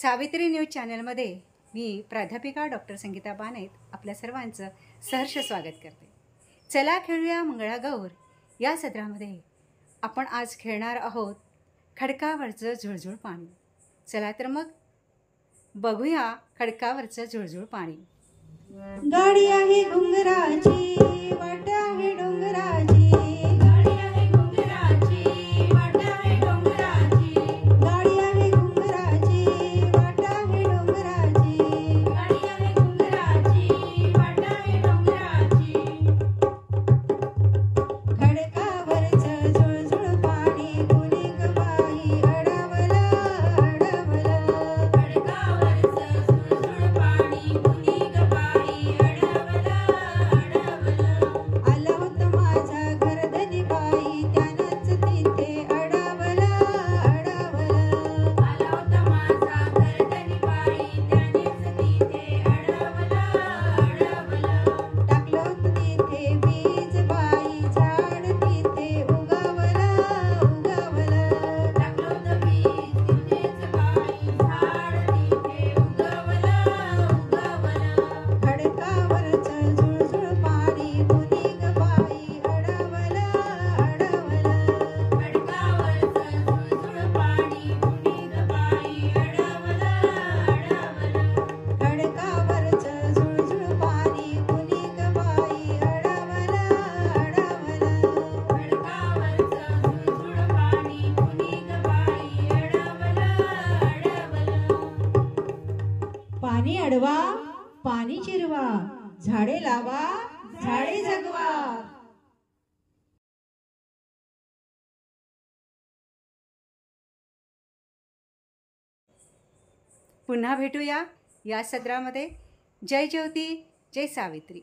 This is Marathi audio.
सावित्री न्यूज चॅनलमध्ये मी प्राध्यापिका डॉक्टर संगीता बानेत आपल्या सर्वांचं सहर्ष स्वागत करते। चला खेळूया मंगळागौर या सत्रामध्ये आपण आज खेळणार आहोत खडकावरचं झुळझुळ पाणी। चला तर मग बघूया खडकावरचं झुळझुळ पाणी। गाडी आहे डोंगराची, वाट आहे डोंगराची, गाडी आहे डोंगराची, वाट आहे डोंगराची, गाडी आहे डोंगराची, वाट आहे डोंगराची, गाडी आहे डोंगराची, वाट आहे डोंगराची, खडकावरचं झुळझुळ पाणी कुणी ग बाई अडवलं अडवलं, खडकावरचं झुळझुळ पाणी कुणी ग बाई अडवलं अडवलं, आला होता माझा घरधनी बाई त्यानंच तिथे अडवलं अडवलं, आला होता माझा घरधनी बाई त्यानेच तिथे अडवलं अडवलं, टाकलं होतं तिथे बीज बाई झाड तिथे उगवलं उगवलं, टाकलं होतं बीज तिथेच बाई झाड तिथे उगवलं उगवलं, खडकावरचं झुळझुळ पाणी कुणी ग बाई अडवलं अडवलं, खडकावरचं झुळझुळ पाणी कुणी ग बाई अडवलं अडवलं, खडकावरचं झुळझुळ पाणी कुणी ग बाई अडवलं अडवलं, खडकावरचं झुळझुळ पाणी कुणी ग बाई अडवलं अडवलं, पाणी अडवा पाणी जिरवा, झाडे लावा झाडे जगवा। पुन्हा भेटूया या सत्रामध्ये। जय ज्योती, जय सावित्री।